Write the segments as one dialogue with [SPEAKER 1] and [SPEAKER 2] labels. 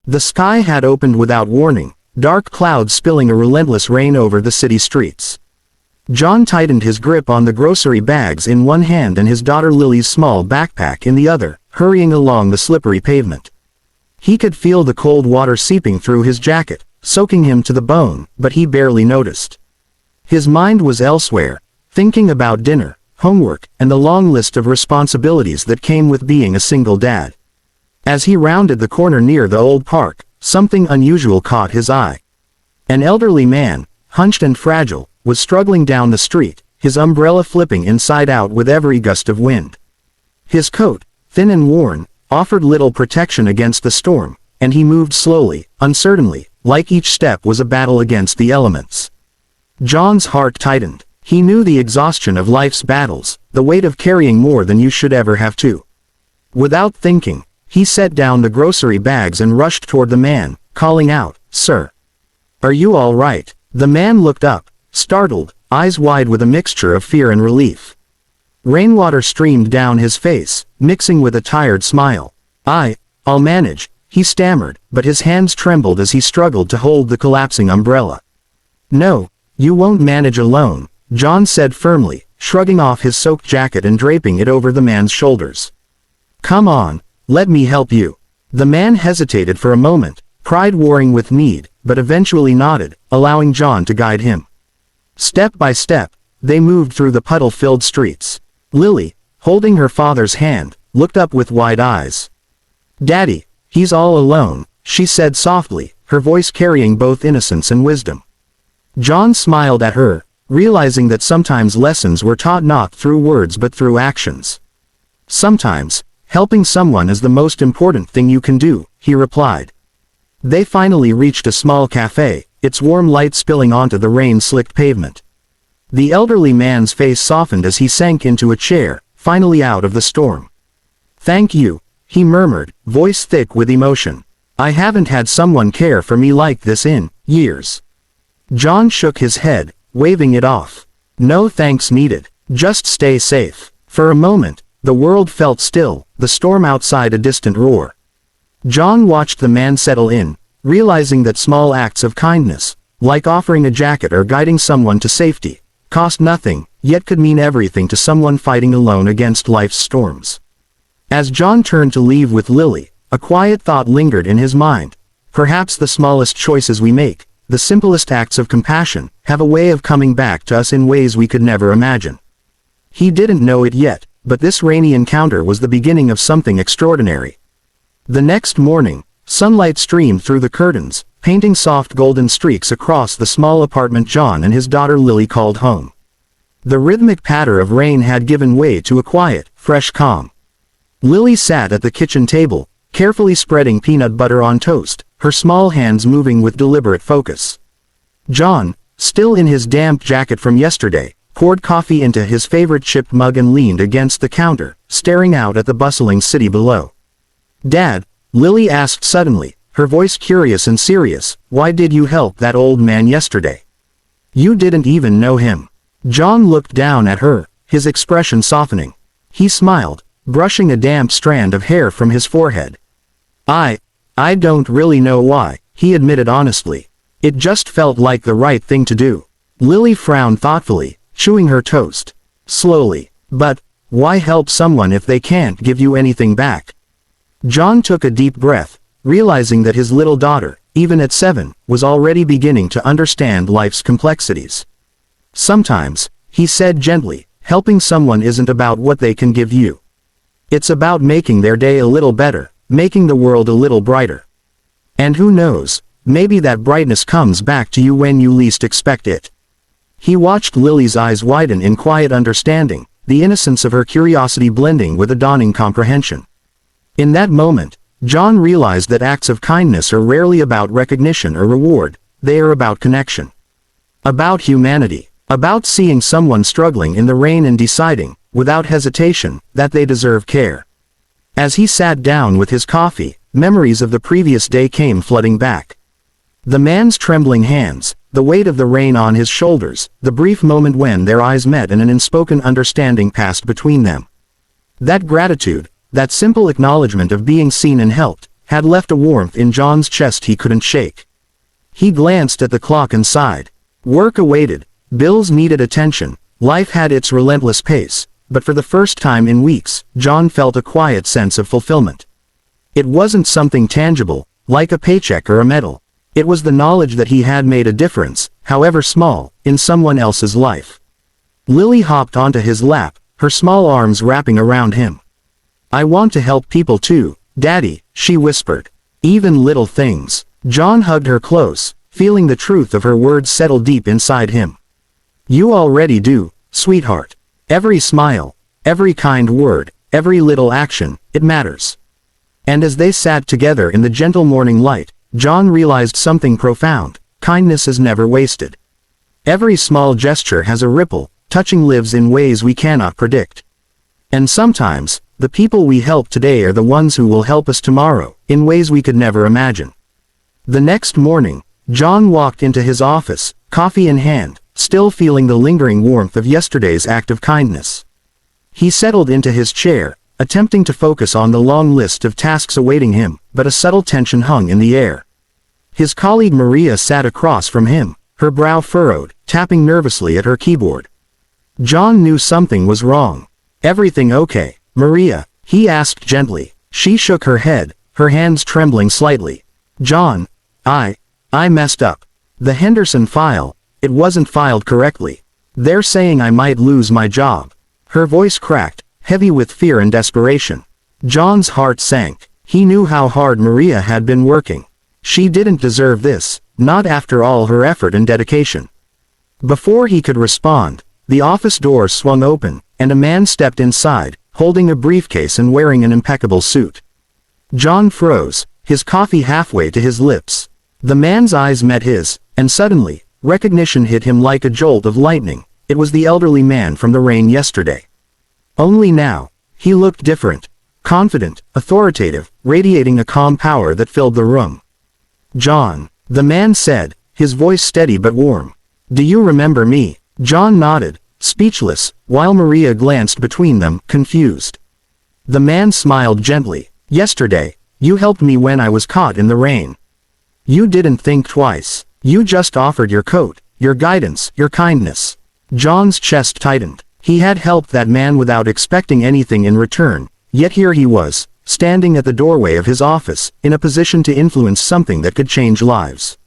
[SPEAKER 1] The sky had opened without warning, dark clouds spilling a relentless rain over the city streets. John tightened his grip on the grocery bags in one hand and his daughter Lily's small backpack in the other, hurrying along the slippery pavement. He could feel the cold water seeping through his jacket, soaking him to the bone, but he barely noticed. His mind was elsewhere, thinking about dinner, homework, and the long list of responsibilities that came with being a single dad. As he rounded the corner near the old park, something unusual caught his eye. An elderly man, hunched and fragile, was struggling down the street, his umbrella flipping inside out with every gust of wind. His coat, thin and worn, offered little protection against the storm, and he moved slowly, uncertainly, like each step was a battle against the elements. John's heart tightened. He knew the exhaustion of life's battles, the weight of carrying more than you should ever have to. Without thinking, he set down the grocery bags and rushed toward the man, calling out, "Sir, are you all right?" The man looked up, startled, eyes wide with a mixture of fear and relief. Rainwater streamed down his face, mixing with a tired smile. I'll manage," he stammered, but his hands trembled as he struggled to hold the collapsing umbrella. "No, you won't manage alone," John said firmly, shrugging off his soaked jacket and draping it over the man's shoulders. "Come on, let me help you." The man hesitated for a moment, pride warring with need, but eventually nodded, allowing John to guide him. Step by step, they moved through the puddle-filled streets. Lily, holding her father's hand, looked up with wide eyes. "Daddy, he's all alone," she said softly, her voice carrying both innocence and wisdom. John smiled at her, realizing that sometimes lessons were taught not through words but through actions. "Sometimes, helping someone is the most important thing you can do," he replied. They finally reached a small cafe, its warm light spilling onto the rain-slicked pavement. The elderly man's face softened as he sank into a chair, finally out of the storm. "Thank you," he murmured, voice thick with emotion. "I haven't had someone care for me like this in years." John shook his head, waving it off. "No thanks needed. Just stay safe." For a moment, the world felt still, the storm outside a distant roar. John watched the man settle in, realizing that small acts of kindness, like offering a jacket or guiding someone to safety, cost nothing, yet could mean everything to someone fighting alone against life's storms. As John turned to leave with Lily, a quiet thought lingered in his mind. Perhaps the smallest choices we make, the simplest acts of compassion, have a way of coming back to us in ways we could never imagine. He didn't know it yet, but this rainy encounter was the beginning of something extraordinary. The next morning, sunlight streamed through the curtains, painting soft golden streaks across the small apartment John and his daughter Lily called home. The rhythmic patter of rain had given way to a quiet, fresh calm. Lily sat at the kitchen table, carefully spreading peanut butter on toast, her small hands moving with deliberate focus. John, still in his damp jacket from yesterday, poured coffee into his favorite chipped mug and leaned against the counter, staring out at the bustling city below. "Dad," Lily asked suddenly, her voice curious and serious, "why did you help that old man yesterday? You didn't even know him." John looked down at her, his expression softening. He smiled, brushing a damp strand of hair from his forehead. I don't really know why," he admitted honestly. "It just felt like the right thing to do." Lily frowned thoughtfully, chewing her toast. Slowly, "But why help someone if they can't give you anything back?" John took a deep breath, realizing that his little daughter, even at 7, was already beginning to understand life's complexities. "Sometimes," he said gently, "helping someone isn't about what they can give you. It's about making their day a little better, making the world a little brighter. And who knows, maybe that brightness comes back to you when you least expect it." He watched Lily's eyes widen in quiet understanding, the innocence of her curiosity blending with a dawning comprehension. In that moment, John realized that acts of kindness are rarely about recognition or reward, they are about connection. About humanity. About seeing someone struggling in the rain and deciding, without hesitation, that they deserve care. As he sat down with his coffee, memories of the previous day came flooding back. The man's trembling hands, the weight of the rain on his shoulders, the brief moment when their eyes met and an unspoken understanding passed between them. That gratitude, that simple acknowledgement of being seen and helped, had left a warmth in John's chest he couldn't shake. He glanced at the clock and sighed. Work awaited, bills needed attention, life had its relentless pace, but for the first time in weeks, John felt a quiet sense of fulfillment. It wasn't something tangible, like a paycheck or a medal. It was the knowledge that he had made a difference, however small, in someone else's life. Lily hopped onto his lap, her small arms wrapping around him. I want to help people too, Daddy, she whispered. Even little things. John hugged her close, feeling the truth of her words settle deep inside him. You already do, sweetheart. Every smile, every kind word, every little action, it matters. And as they sat together in the gentle morning light, John realized something profound. Kindness is never wasted. Every small gesture has a ripple, touching lives in ways we cannot predict. And sometimes, the people we help today are the ones who will help us tomorrow, in ways we could never imagine. The next morning, John walked into his office, coffee in hand, still feeling the lingering warmth of yesterday's act of kindness. He settled into his chair, attempting to focus on the long list of tasks awaiting him, but a subtle tension hung in the air. His colleague Maria sat across from him, her brow furrowed, tapping nervously at her keyboard. John knew something was wrong. Everything okay, Maria? He asked gently. She shook her head, her hands trembling slightly. John, I messed up. The Henderson file, it wasn't filed correctly. They're saying I might lose my job. Her voice cracked, heavy with fear and desperation. John's heart sank. He knew how hard Maria had been working. She didn't deserve this, not after all her effort and dedication. Before he could respond, the office door swung open, and a man stepped inside, holding a briefcase and wearing an impeccable suit. John froze, his coffee halfway to his lips. The man's eyes met his, and suddenly, recognition hit him like a jolt of lightning. It was the elderly man from the rain yesterday. Only now, he looked different. Confident, authoritative, radiating a calm power that filled the room. John, the man said, his voice steady but warm. Do you remember me? John nodded, speechless, while Maria glanced between them, confused. The man smiled gently. Yesterday, you helped me when I was caught in the rain. You didn't think twice. You just offered your coat, your guidance, your kindness. John's chest tightened. He had helped that man without expecting anything in return, yet here he was, standing at the doorway of his office, in a position to influence something that could change lives.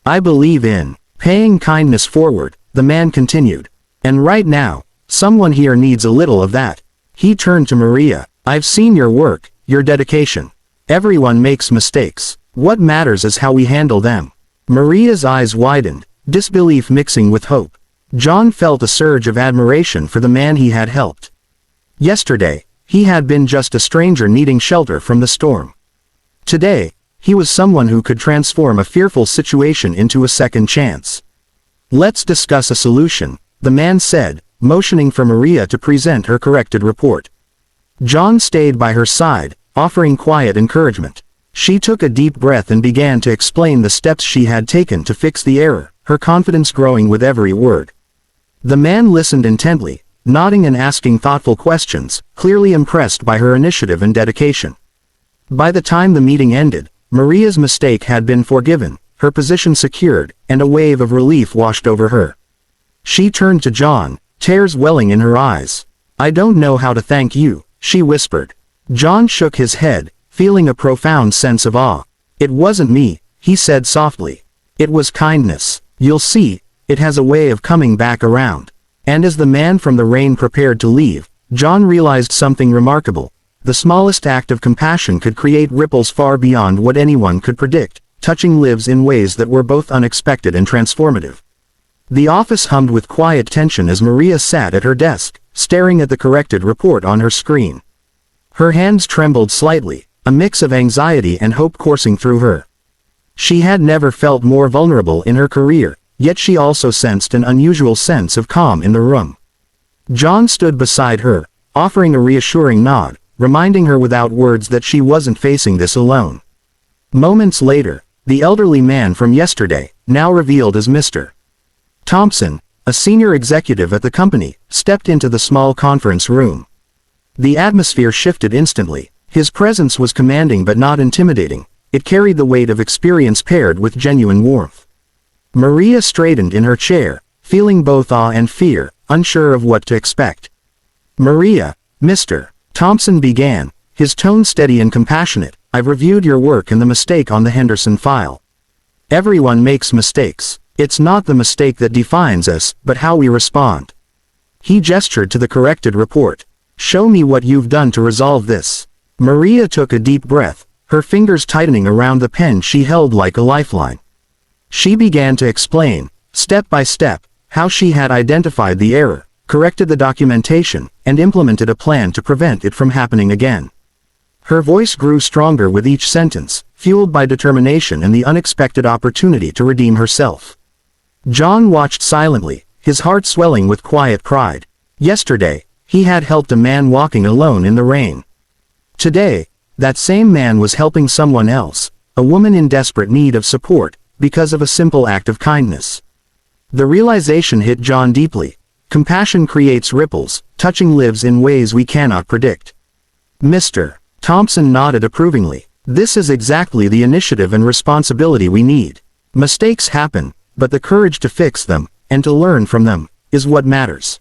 [SPEAKER 1] I believe in paying kindness forward, the man continued. And right now, someone here needs a little of that. He turned to Maria. I've seen your work, your dedication. Everyone makes mistakes. What matters is how we handle them. Maria's eyes widened, disbelief mixing with hope. John felt a surge of admiration for the man he had helped. Yesterday, he had been just a stranger needing shelter from the storm. Today, he was someone who could transform a fearful situation into a second chance. Let's discuss a solution, the man said, motioning for Maria to present her corrected report. John stayed by her side, offering quiet encouragement. She took a deep breath and began to explain the steps she had taken to fix the error, her confidence growing with every word. The man listened intently, nodding and asking thoughtful questions, clearly impressed by her initiative and dedication. By the time the meeting ended, Maria's mistake had been forgiven, her position secured, and a wave of relief washed over her. She turned to John, tears welling in her eyes. I don't know how to thank you, she whispered. John shook his head, feeling a profound sense of awe. It wasn't me, he said softly. It was kindness. You'll see, it has a way of coming back around. And as the man from the rain prepared to leave, John realized something remarkable. The smallest act of compassion could create ripples far beyond what anyone could predict, touching lives in ways that were both unexpected and transformative. The office hummed with quiet tension as Maria sat at her desk, staring at the corrected report on her screen. Her hands trembled slightly, a mix of anxiety and hope coursing through her. She had never felt more vulnerable in her career, yet she also sensed an unusual sense of calm in the room. John stood beside her, offering a reassuring nod, reminding her without words that she wasn't facing this alone. Moments later, the elderly man from yesterday, now revealed as Mr. Thompson, a senior executive at the company, stepped into the small conference room. The atmosphere shifted instantly. His presence was commanding but not intimidating. It carried the weight of experience paired with genuine warmth. Maria straightened in her chair, feeling both awe and fear, unsure of what to expect. "Maria," Mr. Thompson began, his tone steady and compassionate, "I've reviewed your work and the mistake on the Henderson file. Everyone makes mistakes. It's not the mistake that defines us, but how we respond." He gestured to the corrected report. "Show me what you've done to resolve this." Maria took a deep breath, her fingers tightening around the pen she held like a lifeline. She began to explain, step by step, how she had identified the error, corrected the documentation, and implemented a plan to prevent it from happening again. Her voice grew stronger with each sentence, fueled by determination and the unexpected opportunity to redeem herself. John watched silently, his heart swelling with quiet pride. Yesterday, he had helped a man walking alone in the rain. Today, that same man was helping someone else, a woman in desperate need of support, because of a simple act of kindness. The realization hit John deeply. Compassion creates ripples, touching lives in ways we cannot predict. Mr. Thompson nodded approvingly. "This is exactly the initiative and responsibility we need. Mistakes happen, but the courage to fix them, and to learn from them, is what matters.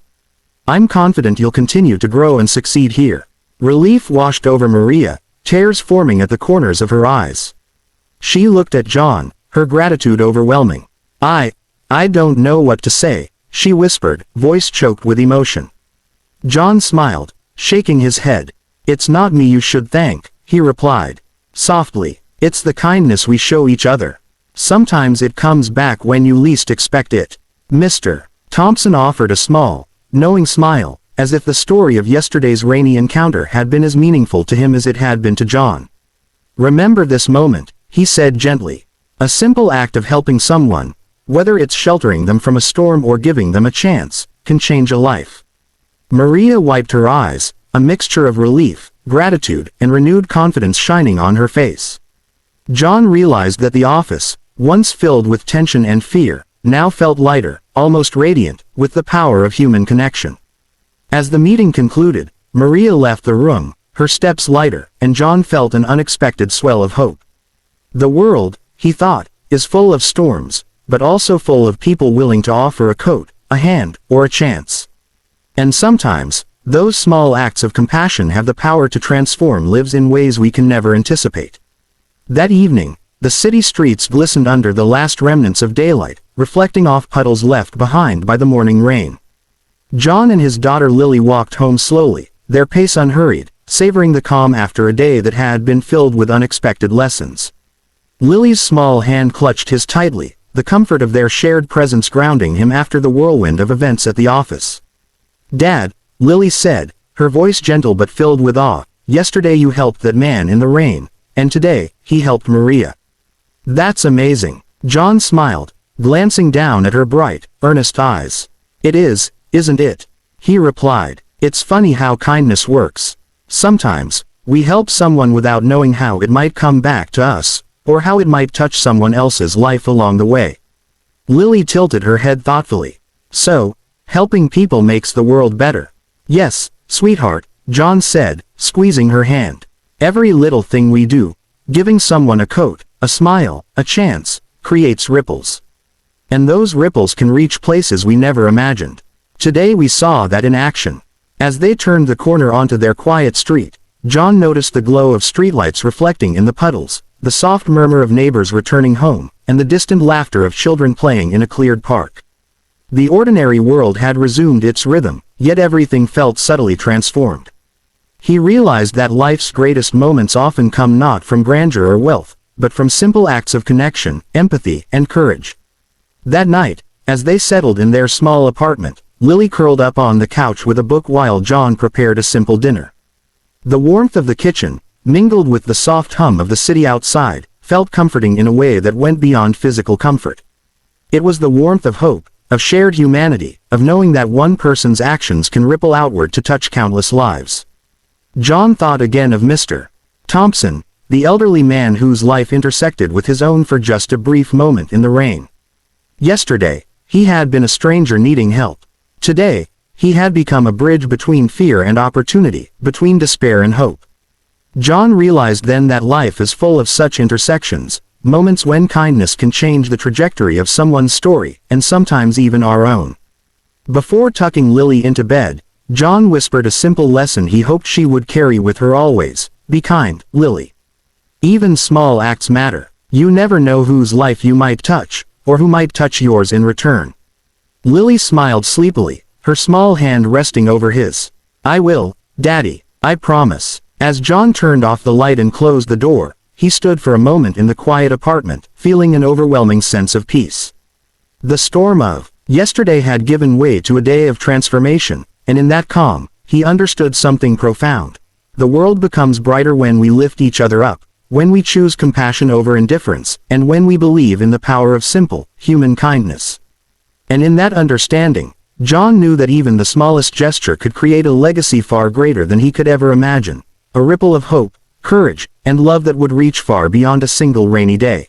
[SPEAKER 1] I'm confident you'll continue to grow and succeed here." Relief washed over Maria, tears forming at the corners of her eyes. She looked at John, her gratitude overwhelming. I don't know what to say," she whispered, voice choked with emotion. John smiled, shaking his head. "It's not me you should thank," he replied, softly. "It's the kindness we show each other. Sometimes it comes back when you least expect it." Mr. Thompson offered a small, knowing smile, as if the story of yesterday's rainy encounter had been as meaningful to him as it had been to John. "Remember this moment," he said gently. "A simple act of helping someone, whether it's sheltering them from a storm or giving them a chance, can change a life." Maria wiped her eyes, a mixture of relief, gratitude, and renewed confidence shining on her face. John realized that the office, once filled with tension and fear, now felt lighter, almost radiant, with the power of human connection. As the meeting concluded, Maria left the room, her steps lighter, and John felt an unexpected swell of hope. The world, he thought, is full of storms, but also full of people willing to offer a coat, a hand, or a chance. And sometimes, those small acts of compassion have the power to transform lives in ways we can never anticipate. That evening, the city streets glistened under the last remnants of daylight, reflecting off puddles left behind by the morning rain. John and his daughter Lily walked home slowly, their pace unhurried, savoring the calm after a day that had been filled with unexpected lessons. Lily's small hand clutched his tightly, the comfort of their shared presence grounding him after the whirlwind of events at the office. "Dad," Lily said, her voice gentle but filled with awe, "yesterday you helped that man in the rain, and today, he helped Maria." "That's amazing." John smiled, glancing down at her bright, earnest eyes. "It is, isn't it?" he replied. "It's funny how kindness works. Sometimes, we help someone without knowing how it might come back to us, or how it might touch someone else's life along the way." Lily tilted her head thoughtfully. "So, helping people makes the world better." "Yes, sweetheart," John said, squeezing her hand. "Every little thing we do, giving someone a coat, a smile, a chance, creates ripples. And those ripples can reach places we never imagined." Today we saw that in action. As they turned the corner onto their quiet street, John noticed the glow of streetlights reflecting in the puddles, the soft murmur of neighbors returning home, and the distant laughter of children playing in a cleared park. The ordinary world had resumed its rhythm, yet everything felt subtly transformed. He realized that life's greatest moments often come not from grandeur or wealth, but from simple acts of connection, empathy, and courage. That night, as they settled in their small apartment, Lily curled up on the couch with a book while John prepared a simple dinner. The warmth of the kitchen, mingled with the soft hum of the city outside, felt comforting in a way that went beyond physical comfort. It was the warmth of hope, of shared humanity, of knowing that one person's actions can ripple outward to touch countless lives. John thought again of Mr. Thompson, the elderly man whose life intersected with his own for just a brief moment in the rain. Yesterday, he had been a stranger needing help. Today, he had become a bridge between fear and opportunity, between despair and hope. John realized then that life is full of such intersections, moments when kindness can change the trajectory of someone's story, and sometimes even our own. Before tucking Lily into bed, John whispered a simple lesson he hoped she would carry with her always: be kind, Lily. Even small acts matter. You never know whose life you might touch, or who might touch yours in return. Lily smiled sleepily, her small hand resting over his. I will, Daddy, I promise. As John turned off the light and closed the door, he stood for a moment in the quiet apartment, feeling an overwhelming sense of peace. The storm of yesterday had given way to a day of transformation, and in that calm, he understood something profound. The world becomes brighter when we lift each other up, when we choose compassion over indifference, and when we believe in the power of simple, human kindness. And in that understanding, John knew that even the smallest gesture could create a legacy far greater than he could ever imagine, a ripple of hope, courage, and love that would reach far beyond a single rainy day.